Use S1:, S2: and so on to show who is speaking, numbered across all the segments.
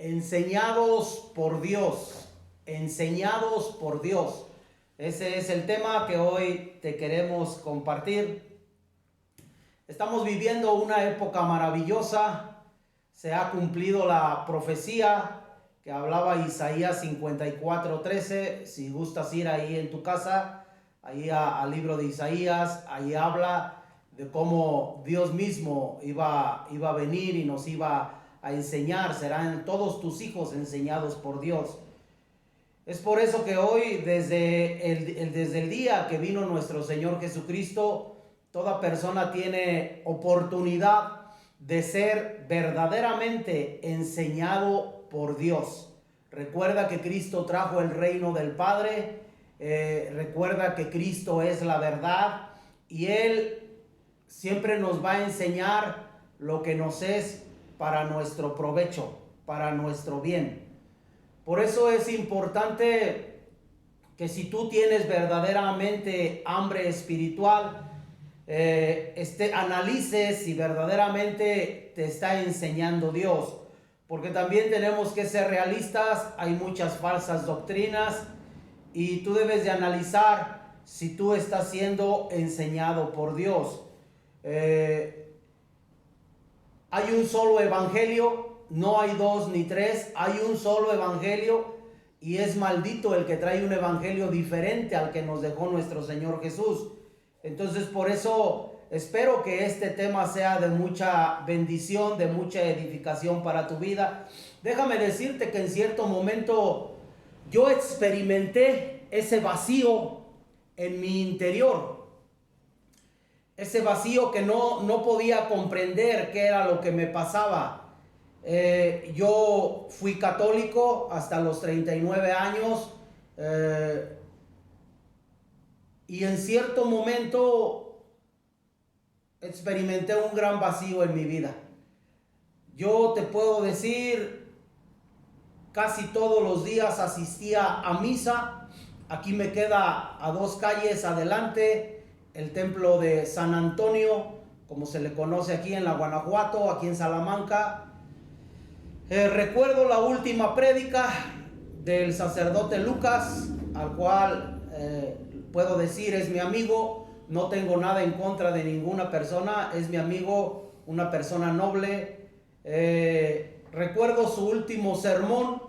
S1: Enseñados por Dios, enseñados por Dios. Ese es el tema que hoy te queremos compartir. Estamos viviendo una época maravillosa. Se ha cumplido la profecía que hablaba Isaías 54:13. Si gustas ir ahí en tu casa, ahí al libro de Isaías, ahí habla de cómo Dios mismo iba a venir y nos iba a enseñar. Serán todos tus hijos enseñados por Dios. Es por eso que hoy, desde el día que vino nuestro Señor Jesucristo, toda persona tiene oportunidad de ser verdaderamente enseñado por Dios. Recuerda que Cristo trajo el reino del Padre. Recuerda que Cristo es la verdad y Él siempre nos va a enseñar lo que nos es para nuestro provecho, para nuestro bien. Por eso es importante que si tú tienes verdaderamente hambre espiritual, analices si verdaderamente te está enseñando Dios. Porque también tenemos que ser realistas, hay muchas falsas doctrinas y tú debes de analizar si tú estás siendo enseñado por Dios. Hay un solo evangelio, no hay dos ni tres, hay un solo evangelio y es maldito el que trae un evangelio diferente al que nos dejó nuestro Señor Jesús. Entonces por eso espero que este tema sea de mucha bendición, de mucha edificación para tu vida. Déjame decirte que en cierto momento yo experimenté ese vacío en mi interior. Ese vacío que no podía comprender qué era lo que me pasaba. Yo fui católico hasta los 39 años y en cierto momento experimenté un gran vacío en mi vida. Yo te puedo decir, casi todos los días asistía a misa. Aquí me queda a 2 calles adelante el templo de San Antonio, como se le conoce aquí en la Guanajuato, aquí en Salamanca. Recuerdo la última prédica del sacerdote Lucas, al cual puedo decir es mi amigo. No tengo nada en contra de ninguna persona, es mi amigo, una persona noble. Recuerdo su último sermón.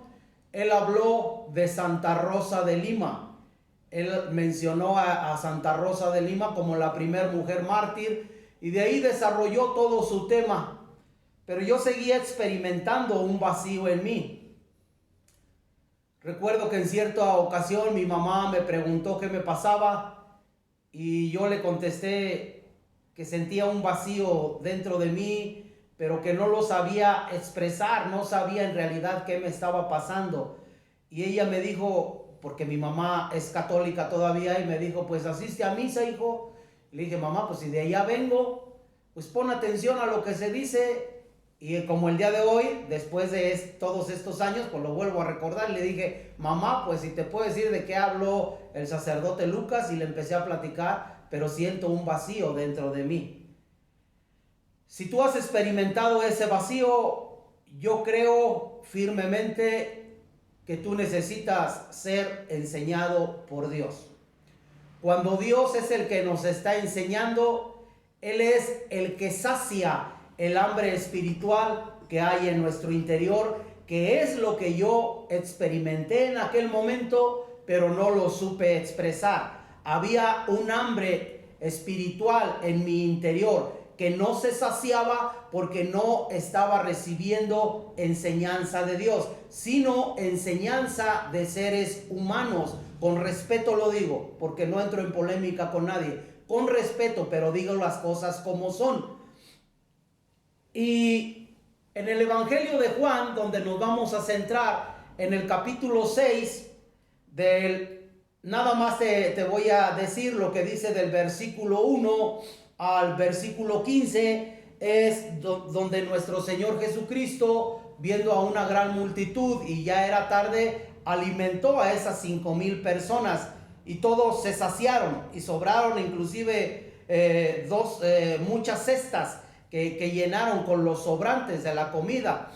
S1: Él habló de Santa Rosa de Lima. Él mencionó a Santa Rosa de Lima como la primer mujer mártir y de ahí desarrolló todo su tema. Pero yo seguía experimentando un vacío en mí. Recuerdo que en cierta ocasión mi mamá me preguntó qué me pasaba y yo le contesté que sentía un vacío dentro de mí, pero que no lo sabía expresar, no sabía en realidad qué me estaba pasando. Y ella me dijo, porque mi mamá es católica todavía, y me dijo, pues asiste a misa, hijo. Le dije, mamá, pues si de allá vengo, pues pon atención a lo que se dice. Y como el día de hoy, después de todos estos años, pues lo vuelvo a recordar. Le dije, mamá, pues si te puedo decir de qué habló el sacerdote Lucas, y le empecé a platicar, pero siento un vacío dentro de mí. Si tú has experimentado ese vacío, yo creo firmemente que tú necesitas ser enseñado por Dios. Cuando Dios es el que nos está enseñando, Él es el que sacia el hambre espiritual que hay en nuestro interior, que es lo que yo experimenté en aquel momento, pero no lo supe expresar. Había un hambre espiritual en mi interior que no se saciaba porque no estaba recibiendo enseñanza de Dios, sino enseñanza de seres humanos. Con respeto lo digo, porque no entro en polémica con nadie. Con respeto, pero digo las cosas como son. Y en el Evangelio de Juan, donde nos vamos a centrar, en el capítulo 6, nada más te voy a decir lo que dice del versículo 1 al versículo 15, es donde nuestro Señor Jesucristo, viendo a una gran multitud y ya era tarde, alimentó a esas 5,000 personas y todos se saciaron y sobraron inclusive muchas cestas que llenaron con los sobrantes de la comida.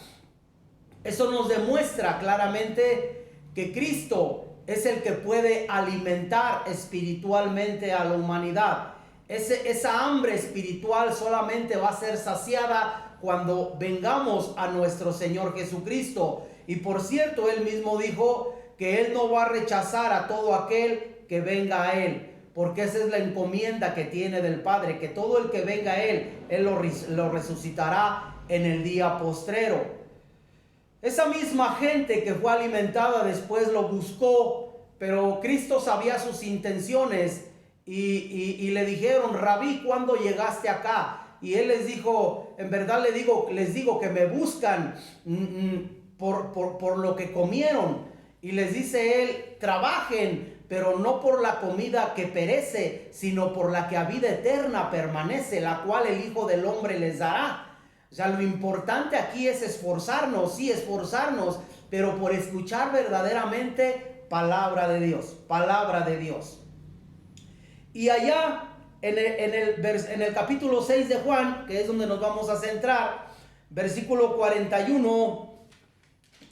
S1: Eso nos demuestra claramente que Cristo es el que puede alimentar espiritualmente a la humanidad. Esa hambre espiritual solamente va a ser saciada cuando vengamos a nuestro Señor Jesucristo. Y por cierto, Él mismo dijo que Él no va a rechazar a todo aquel que venga a Él, porque esa es la encomienda que tiene del Padre, que todo el que venga a Él lo resucitará en el día postrero. Esa misma gente que fue alimentada después lo buscó, pero Cristo sabía sus intenciones y le dijeron: Rabí, ¿cuándo llegaste acá? Y Él les dijo: en verdad les digo que me buscan por lo que comieron. Y les dice Él: trabajen, pero no por la comida que perece, sino por la que a vida eterna permanece, la cual el Hijo del Hombre les dará. O sea, lo importante aquí es esforzarnos, sí, esforzarnos, pero por escuchar verdaderamente palabra de Dios, palabra de Dios. Y allá en el capítulo 6 de Juan, que es donde nos vamos a centrar, versículo 41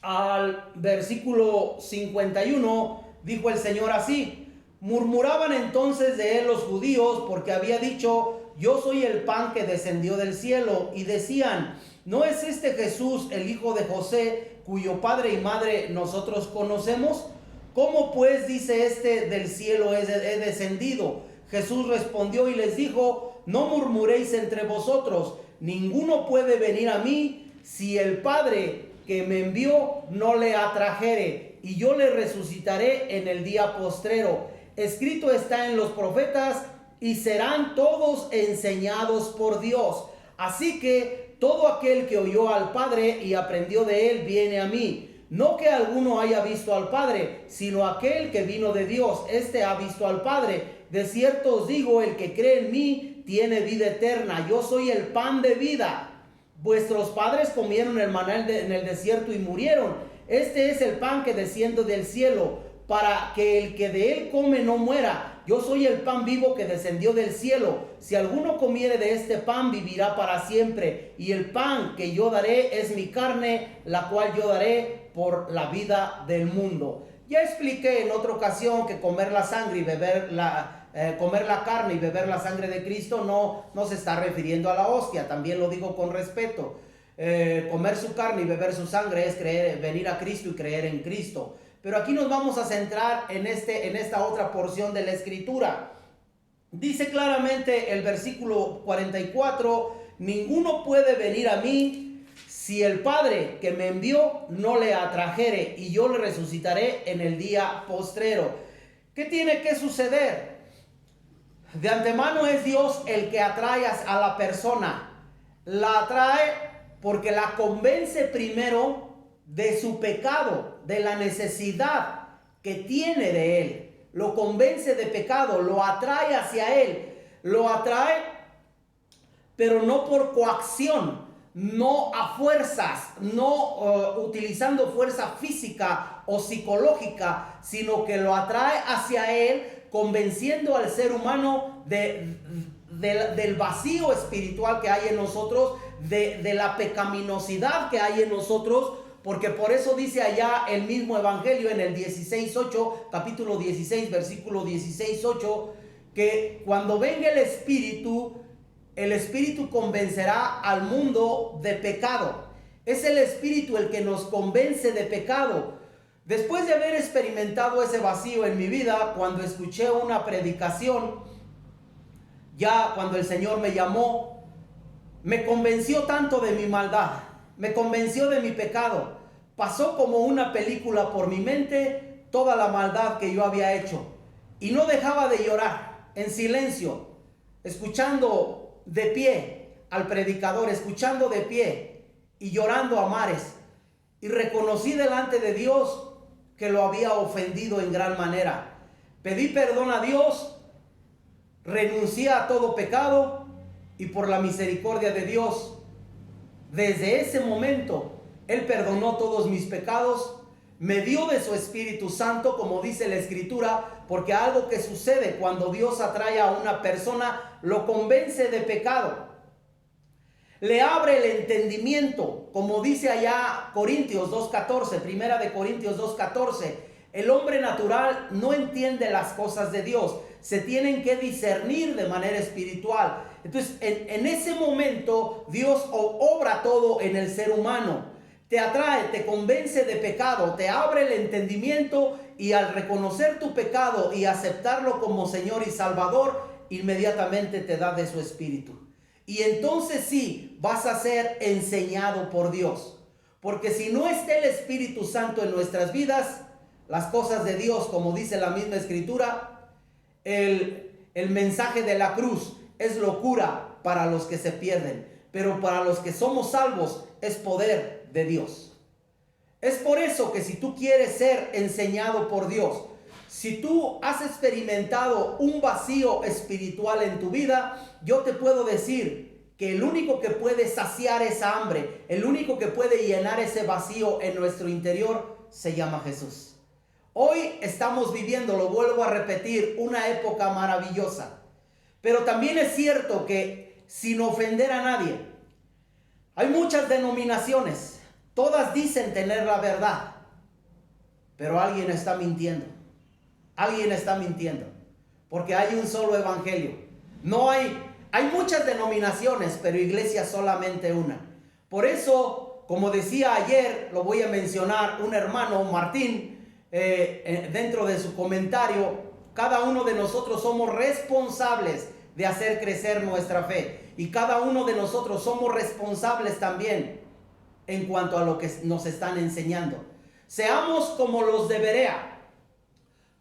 S1: al versículo 51, dijo el Señor así: murmuraban entonces de él los judíos, porque había dicho: yo soy el pan que descendió del cielo. Y decían: ¿no es este Jesús el hijo de José, cuyo padre y madre nosotros conocemos? ¿Cómo pues dice este: del cielo he descendido? Jesús respondió y les dijo: no murmuréis entre vosotros. Ninguno puede venir a mí si el Padre que me envió no le atrajere, y yo le resucitaré en el día postrero. Escrito está en los profetas: y serán todos enseñados por Dios. Así que todo aquel que oyó al Padre y aprendió de él viene a mí. No que alguno haya visto al Padre, sino aquel que vino de Dios, este ha visto al Padre. De cierto os digo, el que cree en mí tiene vida eterna. Yo soy el pan de vida. Vuestros padres comieron el maná en el desierto y murieron. Este es el pan que desciende del cielo, para que el que de él come no muera. Yo soy el pan vivo que descendió del cielo. Si alguno comiere de este pan, vivirá para siempre. Y el pan que yo daré es mi carne, la cual yo daré por la vida del mundo. Ya expliqué en otra ocasión que comer la sangre y beber comer la carne y beber la sangre de Cristo no se está refiriendo a la hostia. También lo digo con respeto. Comer su carne y beber su sangre es venir a Cristo y creer en Cristo. Pero aquí nos vamos a centrar en esta otra porción de la Escritura. Dice claramente el versículo 44: ninguno puede venir a mí si el Padre que me envió no le atrajere, y yo le resucitaré en el día postrero. ¿Qué tiene que suceder? De antemano es Dios el que atrae a la persona. La atrae porque la convence primero de su pecado, de la necesidad que tiene de él. Lo convence de pecado, lo atrae hacia él. Lo atrae, pero no por coacción, no a fuerzas, no utilizando fuerza física o psicológica, sino que lo atrae hacia él, convenciendo al ser humano del vacío espiritual que hay en nosotros, de la pecaminosidad que hay en nosotros. Porque por eso dice allá el mismo evangelio en el 16:8, capítulo 16, versículo 16:8, que cuando venga el Espíritu convencerá al mundo de pecado. Es el Espíritu el que nos convence de pecado. Después de haber experimentado ese vacío en mi vida, cuando escuché una predicación, ya cuando el Señor me llamó, me convenció tanto de mi maldad, me convenció de mi pecado. Pasó como una película por mi mente toda la maldad que yo había hecho. Y no dejaba de llorar en silencio, escuchando de pie al predicador, escuchando de pie y llorando a mares. Y reconocí delante de Dios que lo había ofendido en gran manera. Pedí perdón a Dios, renuncié a todo pecado y por la misericordia de Dios, desde ese momento, Él perdonó todos mis pecados, me dio de su Espíritu Santo, como dice la Escritura, porque algo que sucede cuando Dios atrae a una persona, lo convence de pecado. le abre el entendimiento, como dice allá Corintios 2:14, primera de Corintios 2:14. El hombre natural no entiende las cosas de Dios, se tienen que discernir de manera espiritual. Entonces, en ese momento, Dios obra todo en el ser humano. Te atrae, te convence de pecado, te abre el entendimiento, y al reconocer tu pecado y aceptarlo como Señor y Salvador, inmediatamente te da de su espíritu. Y entonces sí, vas a ser enseñado por Dios. Porque si no está el Espíritu Santo en nuestras vidas, las cosas de Dios, como dice la misma Escritura, el mensaje de la cruz es locura para los que se pierden, pero para los que somos salvos es poder de Dios. Es por eso que si tú quieres ser enseñado por Dios, si tú has experimentado un vacío espiritual en tu vida, yo te puedo decir que el único que puede saciar esa hambre, el único que puede llenar ese vacío en nuestro interior, se llama Jesús. Hoy estamos viviendo, lo vuelvo a repetir, una época maravillosa. Pero también es cierto que, sin ofender a nadie, hay muchas denominaciones. Todas dicen tener la verdad, pero alguien está mintiendo. Alguien está mintiendo, porque hay un solo evangelio. No hay muchas denominaciones, pero iglesia solamente una. Por eso, como decía ayer, lo voy a mencionar, un hermano, Martín, dentro de su comentario, cada uno de nosotros somos responsables de hacer crecer nuestra fe, y cada uno de nosotros somos responsables también en cuanto a lo que nos están enseñando. Seamos como los de Berea.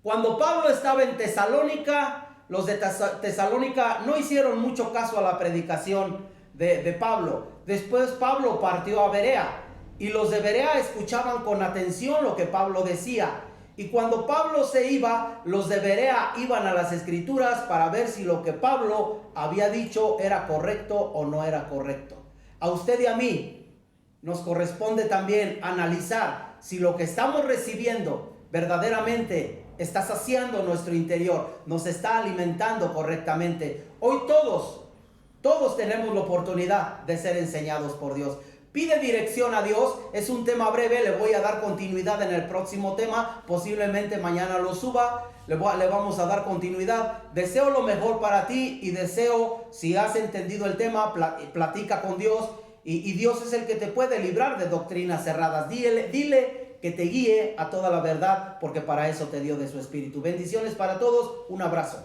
S1: Cuando Pablo estaba en Tesalónica, los de Tesalónica no hicieron mucho caso a la predicación de Pablo. Después Pablo partió a Berea, y los de Berea escuchaban con atención lo que Pablo decía. Y cuando Pablo se iba, los de Berea iban a las Escrituras para ver si lo que Pablo había dicho era correcto o no era correcto. A usted y a mí nos corresponde también analizar si lo que estamos recibiendo verdaderamente está saciando nuestro interior, nos está alimentando correctamente. Hoy todos tenemos la oportunidad de ser enseñados por Dios. Pide dirección a Dios. Es un tema breve, le voy a dar continuidad en el próximo tema. Posiblemente mañana lo suba. Le vamos a dar continuidad. Deseo lo mejor para ti, y deseo, si has entendido el tema, platica con Dios. Y Dios es el que te puede librar de doctrinas cerradas. Dile que te guíe a toda la verdad, porque para eso te dio de su espíritu. Bendiciones para todos. Un abrazo.